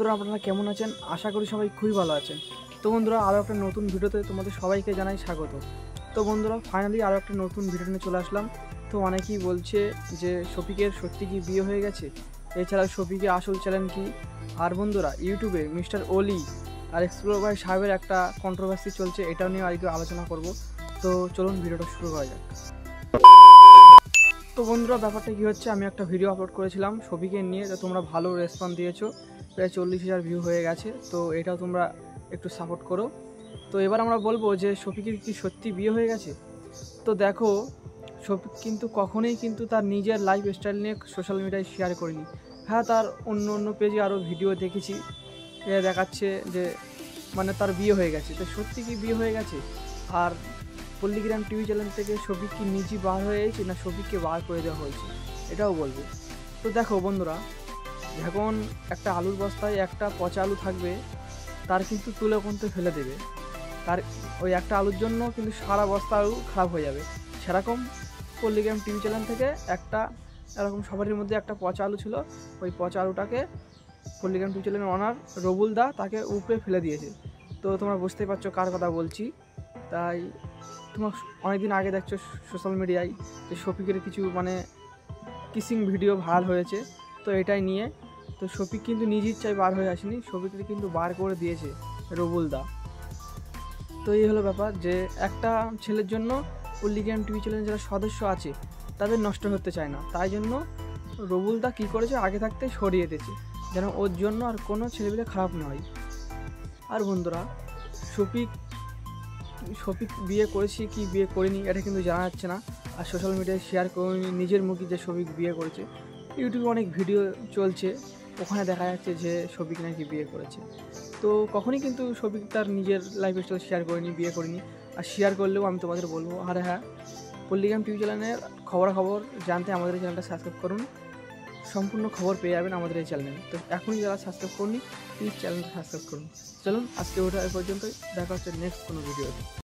বন্ধুরা আপনারা কেমন আছেন? আশা করি সবাই খুবই ভালো আছেন। তো বন্ধুরা আরও একটা নতুন ভিডিওতে তোমাদের সবাইকে জানাই স্বাগত। তো বন্ধুরা ফাইনালি আরও একটা নতুন ভিডিও নিয়ে চলে আসলাম। তো অনেকেই বলছে যে শফিকের সত্যি কি বিয়ে হয়ে গেছে, এছাড়াও শফিকের আসল চ্যানেল কি। আর বন্ধুরা ইউটিউবে মিস্টার ওলি আর এক্সপ্লোর ভাই সাহেবের একটা কন্ট্রোভার্সি চলছে, এটাও নিয়ে আজকে আলোচনা করব। তো চলুন ভিডিওটা শুরু করা যাক। তো বন্ধুরা ব্যাপারটা কী হচ্ছে, আমি একটা ভিডিও আপলোড করেছিলাম শফিকের নিয়ে, তো তোমরা ভালো রেসপন্স দিয়েছো, প্রায় 40,000 ভিউ হয়ে গেছে। তো এটাও তোমরা একটু সাপোর্ট করো। তো এবার আমরা বলবো যে শফিকের কি সত্যি বিয়ে হয়ে গেছে। তো দেখো, শফিক কিন্তু কখনোই কিন্তু তার নিজের লাইফ স্টাইল নিয়ে সোশ্যাল মিডিয়ায় শেয়ার করেনি। হ্যাঁ, তার অন্য পেজে আরও ভিডিও দেখেছি, দেখাচ্ছে যে মানে তার বিয়ে হয়ে গেছে। তো সত্যি কি বিয়ে হয়ে গেছে? আর পল্লিগ্রাম টিভি চ্যানেল থেকে শফিক কি নিজে বার হয়ে গেছে না শফিককে বার করে দেওয়া হয়েছে, এটাও বলবো। তো দেখো বন্ধুরা, যখন একটা আলুর বস্তায় একটা পচা আলু থাকবে, তার কিন্তু তুলে কোনতে ফেলে দেবে, তার ওই একটা আলুর জন্য কিন্তু সারা বস্তা আলু খারাপ হয়ে যাবে। সেরকম পল্লিগ্রাম টিভি চ্যানেল থেকে একটা এরকম সবারই মধ্যে একটা পচা আলু ছিল, ওই পচা আলুটাকে পল্লিগ্রাম টিভি চ্যানেলের অনার রবুল দা তাকে উপরে ফেলে দিয়েছে। তো তোমরা বুঝতেই পারছো কার কথা বলছি। তাই তোমার অনেকদিন আগে দেখছো সোশ্যাল মিডিয়ায় যে শফিকের কিছু মানে কিসিং ভিডিও ভাইরাল হয়েছে, তো এটাই নিয়ে। তো শফিক কিন্তু নিজ ইচ্ছায় বার হয়ে আসেনি, শফিকের কিন্তু বার করে দিয়েছে রবুল দা। তো এই হলো ব্যাপার, যে একটা ছেলের জন্য পল্লিগ্রাম টিভি চ্যানেলের যারা সদস্য আছে তাদের নষ্ট হতে চায় না, তাই জন্য রবুল দা কী করেছে, আগে থাকতে সরিয়ে দিয়েছে যেন ওর জন্য আর কোনো ছেলেমেয়ে খারাপ না হয়। আর বন্ধুরা, শফিক বিয়ে করেছি কি বিয়ে করিনি এটা কিন্তু জানা যাচ্ছে না, আর সোশ্যাল মিডিয়ায় শেয়ার করিনি নিজের মুখে যে শফিক বিয়ে করেছে। ইউটিউবে অনেক ভিডিও চলছে, ওখানে দেখা যাচ্ছে যে শফিক নাকি বিয়ে করেছে। তো কখনই কিন্তু শফিক তার নিজের লাইফ স্টাইল শেয়ার করেনি, বিয়ে করিনি। আর শেয়ার করলেও আমি তোমাদের বলবো, আর হ্যাঁ, পল্লিগ্রাম টিভি চ্যানেলের খবরাখবর জানতে আমাদের এই চ্যানেলটা সাবস্ক্রাইব করুন, সম্পূর্ণ খবর পেয়ে যাবেন আমাদের এই চ্যানেলে। তো এখনই যারা সাবস্ক্রাইব করুন প্লিজ চ্যানেলটা সাবস্ক্রাইব করুন। চলুন আজকে ওটা এ পর্যন্তই, দেখা হচ্ছে নেক্সট কোনো ভিডিওতে।